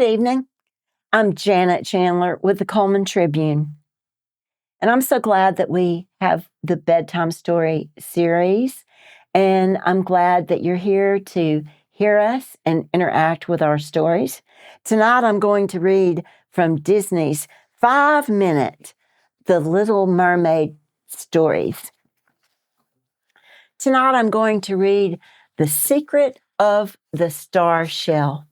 Good evening. I'm Janet Chandler with the Cullman Tribune. And I'm so glad that we have the Bedtime Story series. And I'm glad that you're here to hear us and interact with our stories. Tonight, I'm going to read from Disney's 5-minute, The Little Mermaid Stories. Tonight, I'm going to read The Secret of the Star Shell.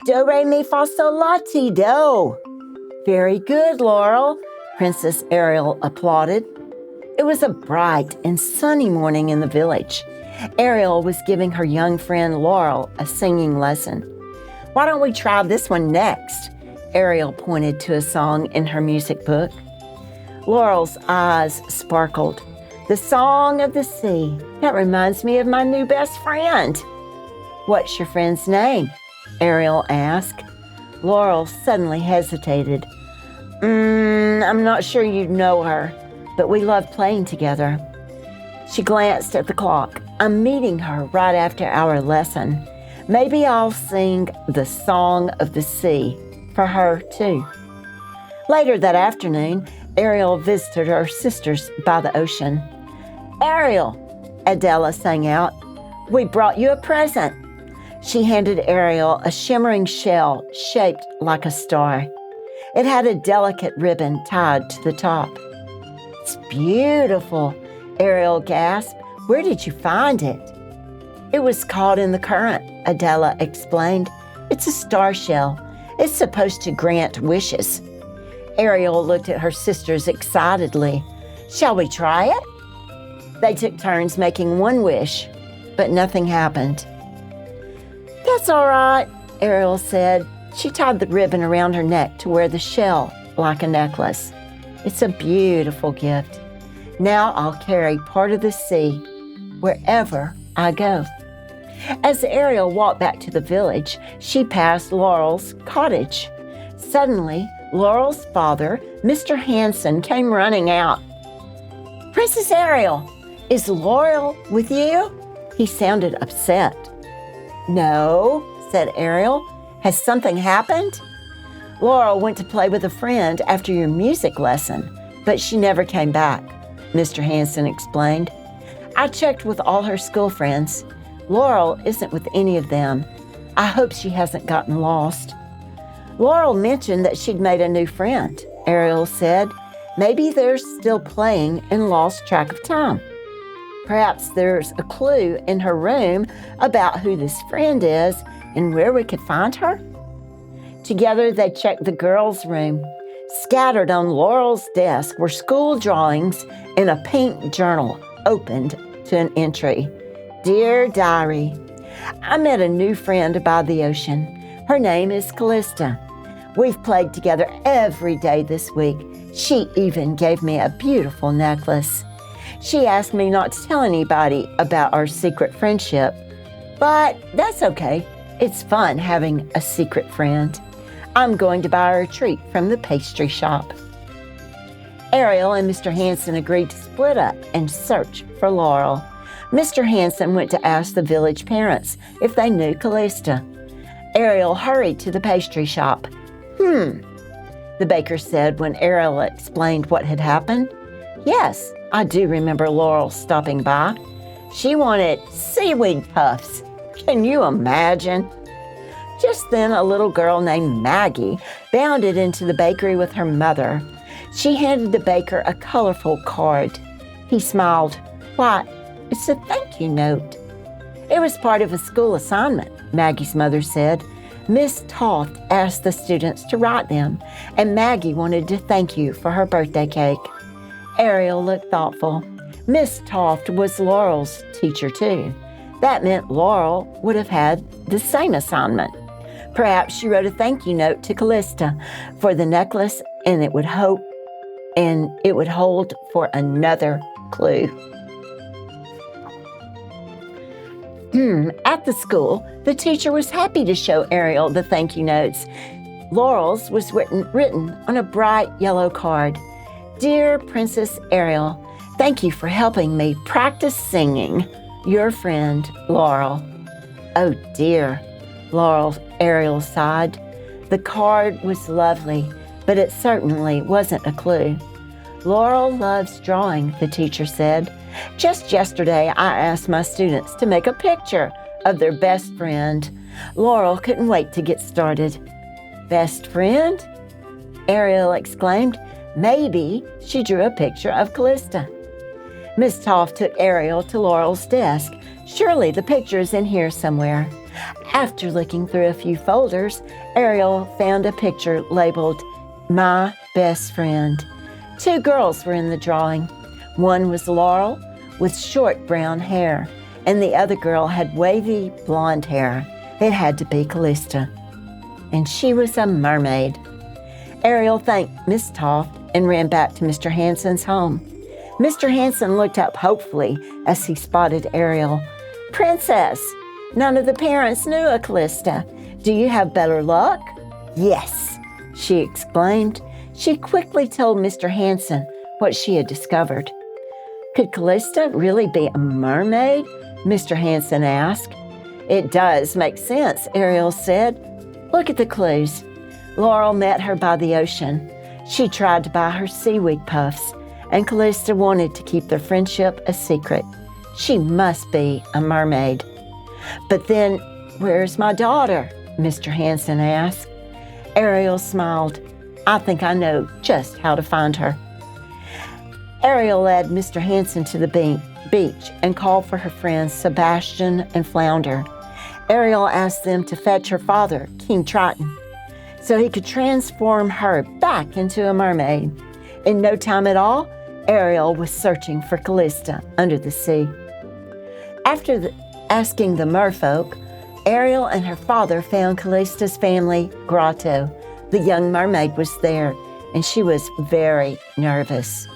Do, re, mi, fa, sol, la, ti, do. Very good, Laurel, Princess Ariel applauded. It was a bright and sunny morning in the village. Ariel was giving her young friend Laurel a singing lesson. Why don't we try this one next? Ariel pointed to a song in her music book. Laurel's eyes sparkled. The song of the sea. That reminds me of my new best friend. What's your friend's name? Ariel asked. Laurel suddenly hesitated. I'm not sure you'd know her, but we love playing together. She glanced at the clock. I'm meeting her right after our lesson. Maybe I'll sing the song of the sea for her too. Later that afternoon, Ariel visited her sisters by the ocean. Ariel, Adela sang out, we brought you a present. She handed Ariel a shimmering shell shaped like a star. It had a delicate ribbon tied to the top. It's beautiful, Ariel gasped. Where did you find it? It was caught in the current, Adela explained. It's a star shell. It's supposed to grant wishes. Ariel looked at her sisters excitedly. Shall we try it? They took turns making one wish, but nothing happened. That's all right, Ariel said. She tied the ribbon around her neck to wear the shell like a necklace. It's a beautiful gift. Now I'll carry part of the sea wherever I go. As Ariel walked back to the village, she passed Laurel's cottage. Suddenly, Laurel's father, Mr. Hanson, came running out. Princess Ariel, is Laurel with you? He sounded upset. No, said Ariel. Has something happened? Laurel went to play with a friend after your music lesson, but she never came back, Mr. Hanson explained. I checked with all her school friends. Laurel isn't with any of them. I hope she hasn't gotten lost. Laurel mentioned that she'd made a new friend, Ariel said. Maybe they're still playing and lost track of time. Perhaps there's a clue in her room about who this friend is and where we could find her. Together, they checked the girls' room. Scattered on Laurel's desk were school drawings and a pink journal opened to an entry. Dear Diary, I met a new friend by the ocean. Her name is Callista. We've played together every day this week. She even gave me a beautiful necklace. She asked me not to tell anybody about our secret friendship, but that's okay. It's fun having a secret friend. I'm going to buy her a treat from the pastry shop. Ariel and Mr. Hanson agreed to split up and search for Laurel. Mr. Hanson went to ask the village parents if they knew Callista. Ariel hurried to the pastry shop. The baker said when Ariel explained what had happened. Yes, I do remember Laurel stopping by. She wanted seaweed puffs. Can you imagine? Just then, a little girl named Maggie bounded into the bakery with her mother. She handed the baker a colorful card. He smiled. Why, it's a thank you note. It was part of a school assignment, Maggie's mother said. Miss Toft asked the students to write them, and Maggie wanted to thank you for her birthday cake. Ariel looked thoughtful. Miss Toft was Laurel's teacher, too. That meant Laurel would have had the same assignment. Perhaps she wrote a thank you note to Callista for the necklace, and it would hold for another clue. At the school, the teacher was happy to show Ariel the thank you notes. Laurel's was written on a bright yellow card. Dear Princess Ariel, thank you for helping me practice singing. Your friend, Laurel. Oh dear. Ariel sighed. The card was lovely, but it certainly wasn't a clue. Laurel loves drawing, the teacher said. Just yesterday, I asked my students to make a picture of their best friend. Laurel couldn't wait to get started. Best friend? Ariel exclaimed. Maybe she drew a picture of Callista. Miss Toff took Ariel to Laurel's desk. Surely the picture is in here somewhere. After looking through a few folders, Ariel found a picture labeled My Best Friend. 2 girls were in the drawing. One was Laurel with short brown hair, and the other girl had wavy blonde hair. It had to be Callista. And she was a mermaid. Ariel thanked Miss Toff and ran back to Mr. Hansen's home. Mr. Hansen looked up hopefully as he spotted Ariel. Princess, none of the parents knew a Callista. Do you have better luck? Yes, she exclaimed. She quickly told Mr. Hansen what she had discovered. Could Callista really be a mermaid? Mr. Hansen asked. It does make sense, Ariel said. Look at the clues. Laurel met her by the ocean. She tried to buy her seaweed puffs, and Callista wanted to keep their friendship a secret. She must be a mermaid. But then, where's my daughter? Mr. Hansen asked. Ariel smiled. I think I know just how to find her. Ariel led Mr. Hansen to the beach and called for her friends Sebastian and Flounder. Ariel asked them to fetch her father, King Triton, so he could transform her back into a mermaid. In no time at all, Ariel was searching for Callista under the sea. After asking the merfolk, Ariel and her father found Callista's family grotto. The young mermaid was there, and she was very nervous.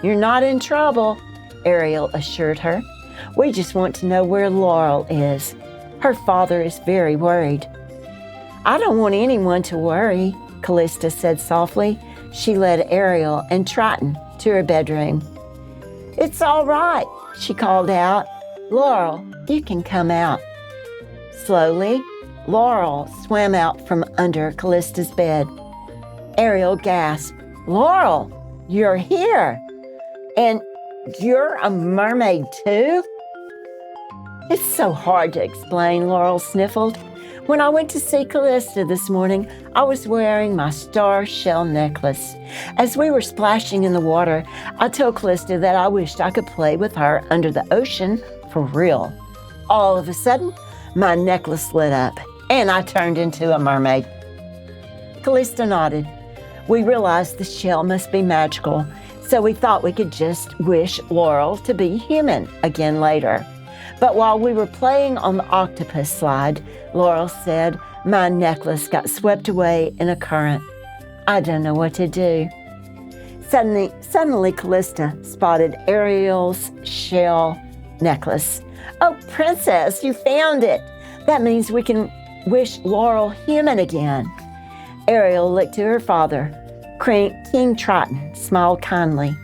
You're not in trouble, Ariel assured her. We just want to know where Laurel is. Her father is very worried. I don't want anyone to worry, Callista said softly. She led Ariel and Triton to her bedroom. It's all right, she called out. Laurel, you can come out. Slowly, Laurel swam out from under Callista's bed. Ariel gasped, Laurel, you're here. And you're a mermaid too? It's so hard to explain, Laurel sniffled. When I went to see Callista this morning, I was wearing my star shell necklace. As we were splashing in the water, I told Callista that I wished I could play with her under the ocean for real. All of a sudden, my necklace lit up, and I turned into a mermaid. Callista nodded. We realized the shell must be magical, so we thought we could just wish Laurel to be human again later. But while we were playing on the octopus slide, Laurel said, my necklace got swept away in a current. I don't know what to do. Suddenly Callista spotted Ariel's shell necklace. Oh, Princess, you found it. That means we can wish Laurel human again. Ariel looked to her father. King Triton smiled kindly.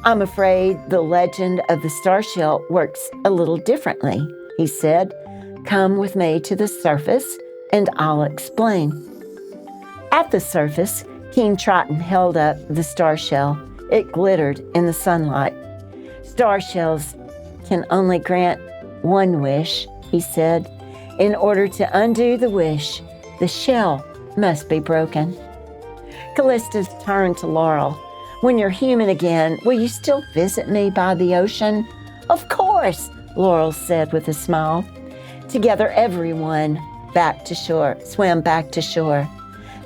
I'm afraid the legend of the star shell works a little differently, he said. Come with me to the surface and I'll explain. At the surface, King Triton held up the star shell. It glittered in the sunlight. Star shells can only grant one wish, he said. In order to undo the wish, the shell must be broken. Callista turned to Laurel. When you're human again, will you still visit me by the ocean? Of course, Laurel said with a smile. Together, everyone swam back to shore.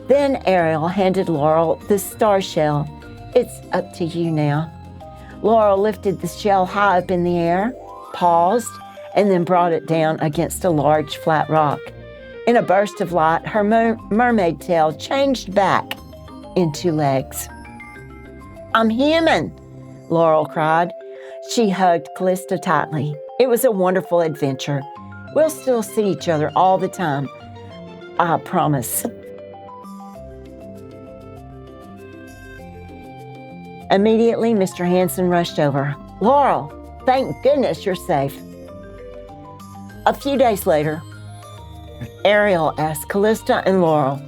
Then Ariel handed Laurel the star shell. It's up to you now. Laurel lifted the shell high up in the air, paused, and then brought it down against a large flat rock. In a burst of light, her mermaid tail changed back into legs. I'm human, Laurel cried. She hugged Callista tightly. It was a wonderful adventure. We'll still see each other all the time. I promise. Immediately, Mr. Hansen rushed over. Laurel, thank goodness you're safe. A few days later, Ariel asked Callista and Laurel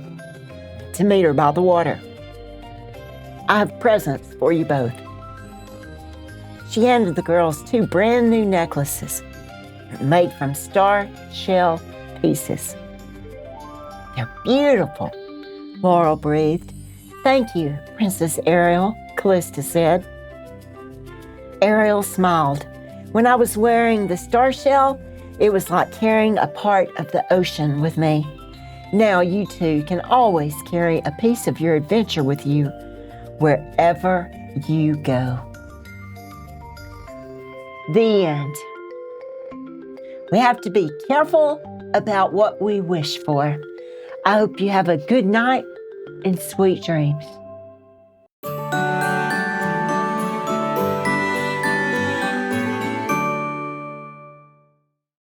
to meet her by the water. I have presents for you both. She handed the girls 2 brand new necklaces made from star shell pieces. They're beautiful, Laurel breathed. Thank you, Princess Ariel, Callista said. Ariel smiled. When I was wearing the star shell, it was like carrying a part of the ocean with me. Now you two can always carry a piece of your adventure with you wherever you go. The end. We have to be careful about what we wish for. I hope you have a good night and sweet dreams.